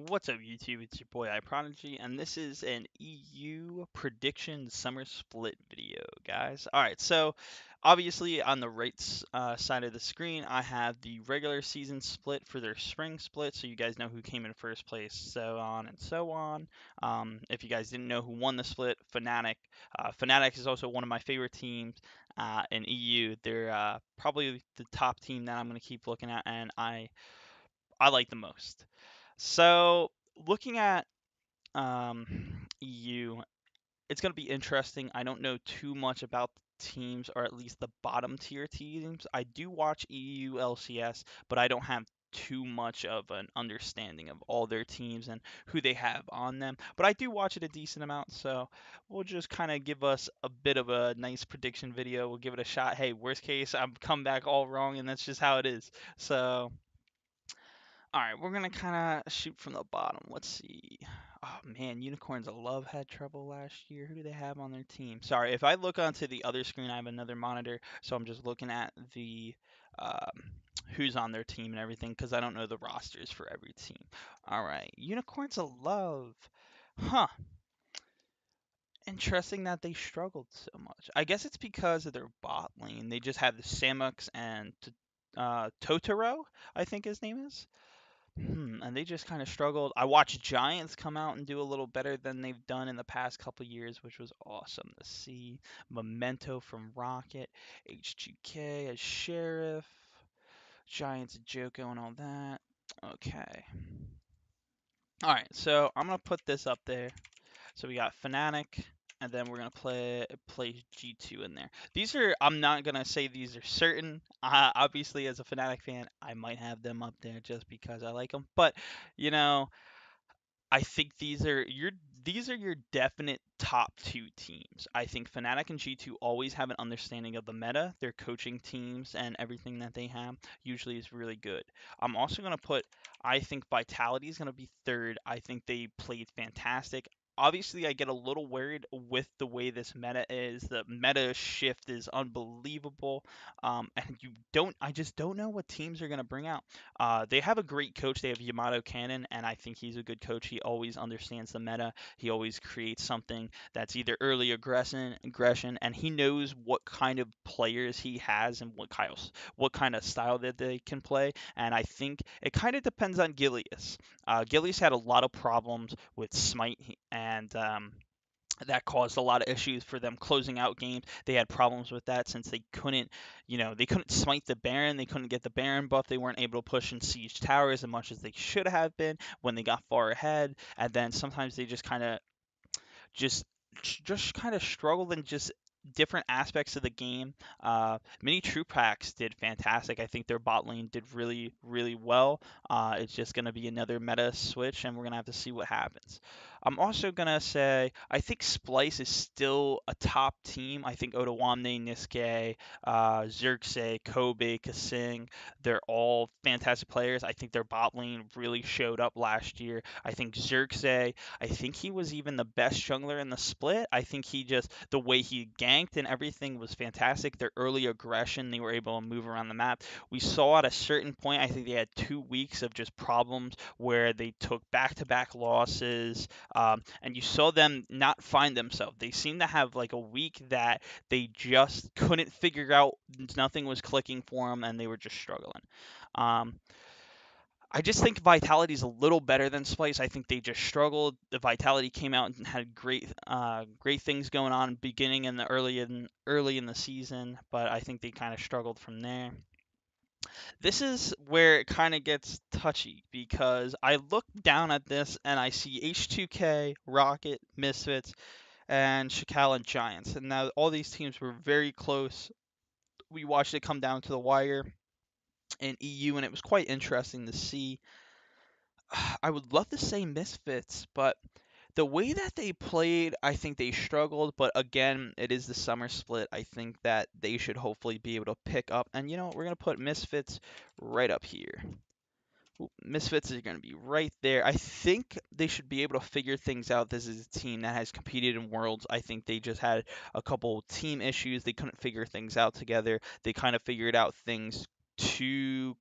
What's up, YouTube? It's your boy iProdigy, and this is an EU prediction summer split video, guys. All right, so obviously on the side of the screen, I have the regular season split for their spring split, so you guys know who came in first place, so on and so on. If you guys didn't know who won the split, Fnatic. Fnatic is also one of my favorite teams in EU. They're probably the top team that I'm going to keep looking at, and I like the most. So, looking at EU, it's going to be interesting. I don't know too much about the teams, or at least the bottom tier teams. I do watch EU LCS, but I don't have too much of an understanding of all their teams and who they have on them. But I do watch it a decent amount, so we'll just kind of give us a bit of a nice prediction video. We'll give it a shot. Hey, worst case, I'm come back all wrong, and that's just how it is. So. All right, we're gonna kind of shoot from the bottom. Let's see. Oh man, Unicorns of Love had trouble last year. Who do they have on their team? Sorry, if I look onto the other screen, I have another monitor, so I'm just looking at the um, who's on their team and everything because I don't know the rosters for every team. All right, Unicorns of Love. Huh. Interesting that they struggled so much. I guess it's because of their bot lane. They just had the Samux and Totoro, I think his name is. And they just kind of struggled. I watched Giants come out and do a little better than they've done in the past couple years, which was awesome to see. Memento from Rocket, H2K as Sheriff, Giants Joko and all that. Okay. All right, so I'm gonna put this up there. So we got Fnatic, and then we're gonna play G2 in there. These are I'm not gonna say these are certain. Obviously, as a Fnatic fan, I might have them up there just because I like them. But you know, I think these are your definite top two teams. I think Fnatic and G2 always have an understanding of the meta. Their coaching teams and everything that they have usually is really good. I'm also going to put I think Vitality is going to be third. I think they played fantastic. Obviously, I get a little worried with the way this meta is. The meta shift is unbelievable, and I just don't know what teams are going to bring out. They have a great coach. They have Yamato Cannon, and I think he's a good coach. He always understands the meta. He always creates something that's either early aggression, and he knows what kind of players he has and what kind of style that they can play. And I think it kind of depends on Gilius. Gilius had a lot of problems with Smite, and that caused a lot of issues for them closing out games. They had problems with that since they couldn't smite the Baron, they couldn't get the Baron buff, they weren't able to push and siege towers as much as they should have been when they got far ahead, and then sometimes they just just kind of struggled in just different aspects of the game. Mini True Packs did fantastic. I think their bot lane did really, really well. It's just going to be another meta switch, and we're going to have to see what happens. I'm also going to say I think Splice is still a top team. I think Otawamne, Niske, Xerxes, Kobe, Kasing, they're all fantastic players. I think their bot lane really showed up last year. I think Xerxes, I think he was even the best jungler in the split. I think the way he ganked and everything was fantastic. Their early aggression, they were able to move around the map. We saw at a certain point, I think they had 2 weeks of just problems where they took back-to-back losses, and you saw them not find themselves. They seemed to have like a week that they just couldn't figure out. Nothing was clicking for them, and they were just struggling. Um, I just think Vitality's a little better than Splice. I think they just struggled. The Vitality came out and had great things going on beginning in the early in the season, but I think they kind of struggled from there. This is where it kind of gets touchy because I look down at this and I see H2K, Rocket, Misfits, and Shakal and Giants, and now all these teams were very close. We watched it come down to the wire in EU, and it was quite interesting to see. I would love to say Misfits, but the way that they played, I think they struggled. But again, it is the summer split. I think that they should hopefully be able to pick up. And you know what? We're going to put Misfits right up here. Misfits are going to be right there. I think they should be able to figure things out. This is a team that has competed in Worlds. I think they just had a couple team issues. They couldn't figure things out together. They kind of figured out things too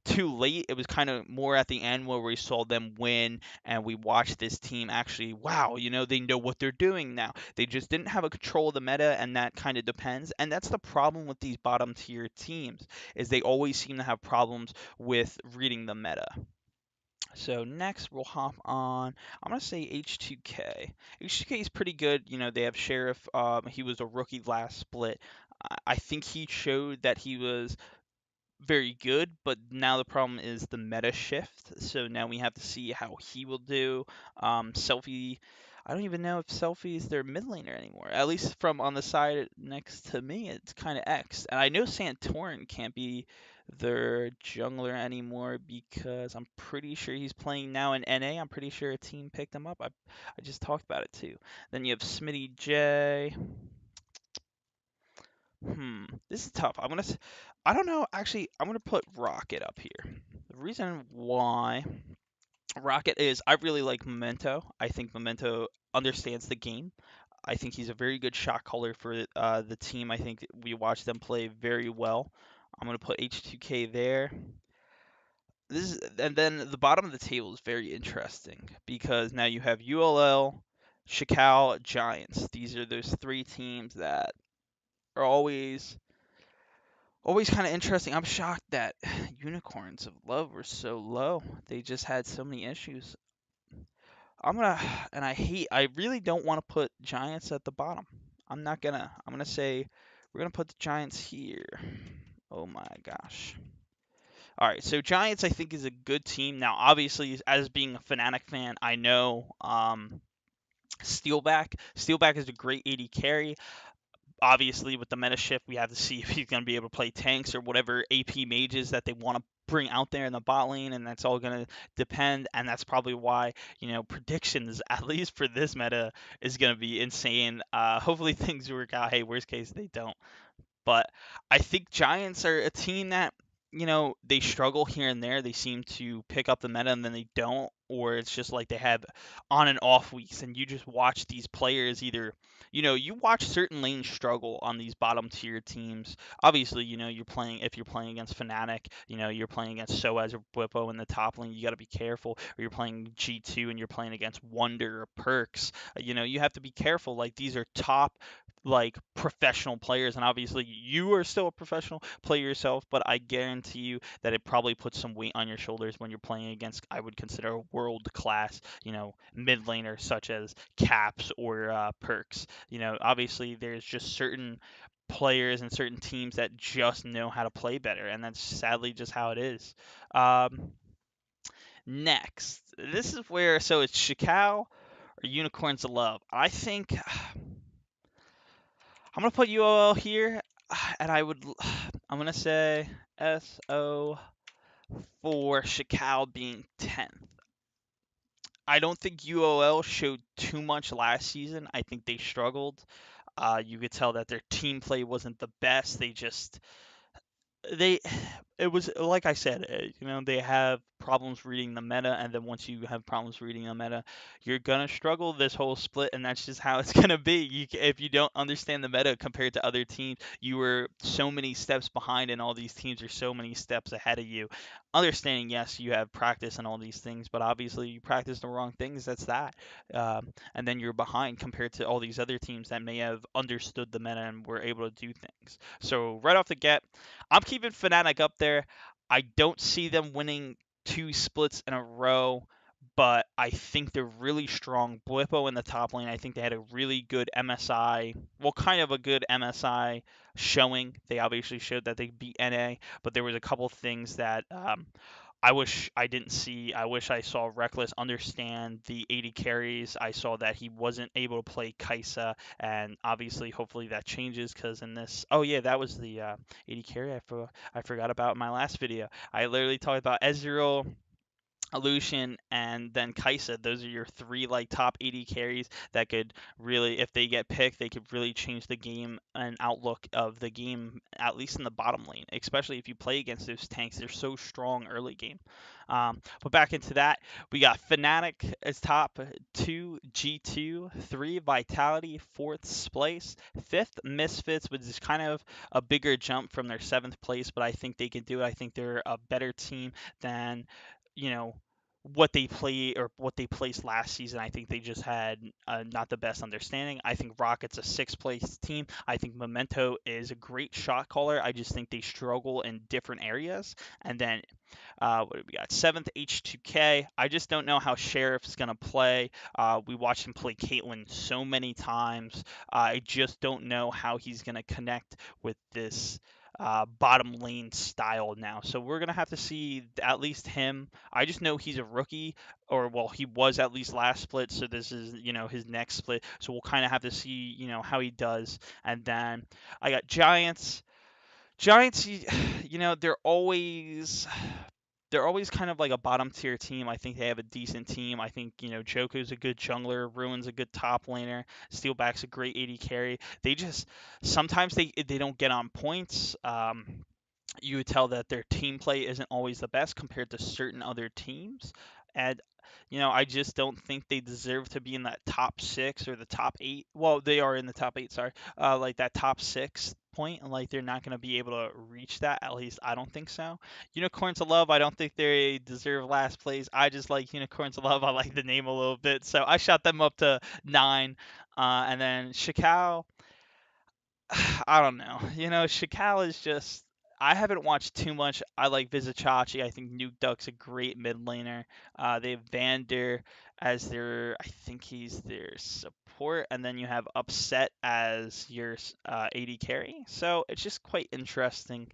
too late. It was kind of more at the end where we saw them win and we watched this team actually, wow, they know what they're doing now. They just didn't have a control of the meta, and that kind of depends. And that's the problem with these bottom tier teams is they always seem to have problems with reading the meta. So next we'll hop on. I'm gonna say H2K. H2K is pretty good. They have Sheriff. He was a rookie last split. I think he showed that he was very good, but now the problem is the meta shift. So now we have to see how he will do. Selfie, I don't even know if Selfie is their mid laner anymore. At least from on the side next to me, it's kind of X. And I know Santorin can't be their jungler anymore because I'm pretty sure he's playing now in NA. I'm pretty sure a team picked him up. I just talked about it too. Then you have Smitty J. This is tough. I don't know. Actually, I'm gonna put Rocket up here. The reason why Rocket is I really like Memento. I think Memento understands the game. I think he's a very good shot caller for the team. I think we watch them play very well. I'm gonna put H2K there. And then the bottom of the table is very interesting because now you have ULL, Shakal, Giants. These are those three teams that are always kind of interesting. I'm shocked that Unicorns of Love were so low. They just had so many issues. I'm gonna, and I really don't want to put Giants at the bottom. I'm gonna say we're gonna put the Giants here. Oh my gosh. All right, so Giants I think is a good team. Now, obviously, as being a Fnatic fan, I know Steelback. Steelback is a great AD carry. Obviously with the meta shift, we have to see if he's going to be able to play tanks or whatever AP mages that they want to bring out there in the bot lane, and that's all going to depend. And that's probably why predictions, at least for this meta, is going to be insane. Hopefully things work out. Hey, worst case they don't. But I think Giants are a team that, they struggle here and there. They seem to pick up the meta and then they don't, or it's just like they have on and off weeks. And you just watch these players either, you watch certain lanes struggle on these bottom tier teams. Obviously, if you're playing against Fnatic, you're playing against Soaz or Bwipo in the top lane, you got to be careful. Or you're playing G2 and you're playing against Wonder or Perks, you have to be careful. Like these are top like professional players, and obviously you are still a professional player yourself, but I guarantee you that it probably puts some weight on your shoulders when you're playing against, I would consider, a world class mid laner such as Caps or Perks. Obviously there's just certain players and certain teams that just know how to play better, and that's sadly just how it is. um, Next, this is where, so it's Shikao or Unicorns of Love. I think I'm gonna put UOL here, and I'm gonna say SO for Shakal being 10th. I don't think UOL showed too much last season. I think they struggled. You could tell that their team play wasn't the best. They it was like I said, they have problems reading the meta, and then once you have problems reading the meta, you're gonna struggle this whole split, and that's just how it's gonna be. If you don't understand the meta compared to other teams, you were so many steps behind, and all these teams are so many steps ahead of you. Understanding, yes, you have practice and all these things, but obviously you practice the wrong things. That's that, and then you're behind compared to all these other teams that may have understood the meta and were able to do things. So right off the get, I'm keeping Fnatic up there. I don't see them winning two splits in a row, but I think they're really strong. Blippo in the top lane, I think they had a really good MSI, well, kind of a good MSI showing. They obviously showed that they beat NA, but there was a couple things that I wish I didn't see. I wish I saw Reckless understand the 80 carries. I saw that he wasn't able to play Kaisa, and obviously, hopefully that changes because in this, oh yeah, that was the 80 carry I forgot about in my last video. I literally talked about Ezreal, Lucian, and then Kaisa. Those are your three like top 80 carries that could really, if they get picked, they could really change the game and outlook of the game, at least in the bottom lane. Especially if you play against those tanks, they're so strong early game. But back into that, we got Fnatic as top two, G2, three Vitality, fourth Splice, fifth Misfits, which is kind of a bigger jump from their seventh place, but I think they can do it. I think they're a better team than you know what they play or what they placed last season. I think they just had not the best understanding. I think Rocket's a sixth place team. I think Memento is a great shot caller. I just think they struggle in different areas. And then what do we got? Seventh H2K. I just don't know how Sheriff's gonna play. We watched him play Caitlyn so many times. I just don't know how he's gonna connect with this bottom lane style now. So we're gonna have to see at least him. I just know he's a rookie, or well, he was at least last split. So this is his next split. So we'll kind of have to see how he does. And then I got Giants. Giants, they're always kind of like a bottom tier team. I think they have a decent team. I think, Joko's a good jungler, Ruin's a good top laner, Steelback's a great AD carry. They just sometimes they don't get on points. You would tell that their team play isn't always the best compared to certain other teams. And I just don't think they deserve to be in that top six or the top eight. Well, they are in the top eight, sorry. Like that top six point, and like they're not going to be able to reach that. At least I don't think so. Unicorns of Love, I don't think they deserve last place. I just like Unicorns of Love. I like the name a little bit, so I shot them up to 9. And then Shikao, I don't know. Shakal is just. I haven't watched too much. I like Vizicachi. I think Nuke Duck's a great mid laner. They have Vander as their. I think he's their support, and then you have Upset as your AD carry. So it's just quite interesting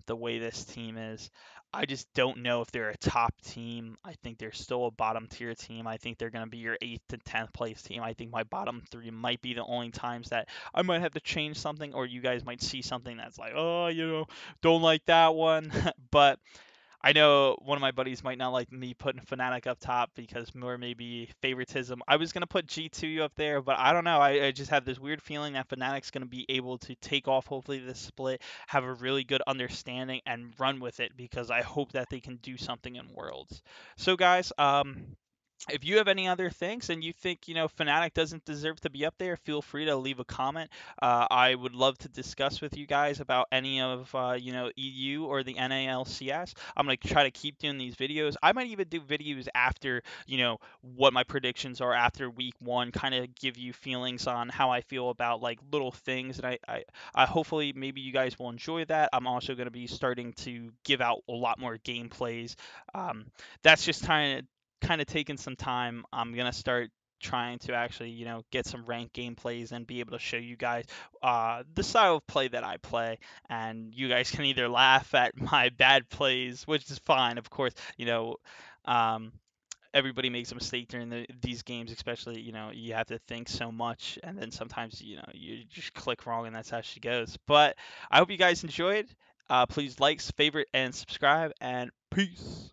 the way this team is. I just don't know if they're a top team. I think they're still a bottom tier team. I think they're going to be your 8th to 10th place team. I think my bottom three might be the only times that I might have to change something, or you guys might see something that's like, oh, don't like that one. But I know one of my buddies might not like me putting Fnatic up top because more maybe favoritism. I was gonna put G2 up there, but I don't know. I just have this weird feeling that Fnatic's gonna be able to take off hopefully this split, have a really good understanding, and run with it because I hope that they can do something in Worlds. So guys, if you have any other things and you think Fnatic doesn't deserve to be up there, feel free to leave a comment. I would love to discuss with you guys about any of EU or the NALCS. I'm gonna try to keep doing these videos. I might even do videos after what my predictions are after week one, kind of give you feelings on how I feel about like little things, and I hopefully maybe you guys will enjoy that. I'm also going to be starting to give out a lot more gameplays. Um, that's just kind of taking some time. I'm gonna start trying to actually, get some ranked gameplays and be able to show you guys the style of play that I play, and you guys can either laugh at my bad plays, which is fine, of course. Um, Everybody makes a mistake during these games, especially you have to think so much, and then sometimes you just click wrong, and that's how she goes. But I hope you guys enjoyed. Please like, favorite, and subscribe, and peace.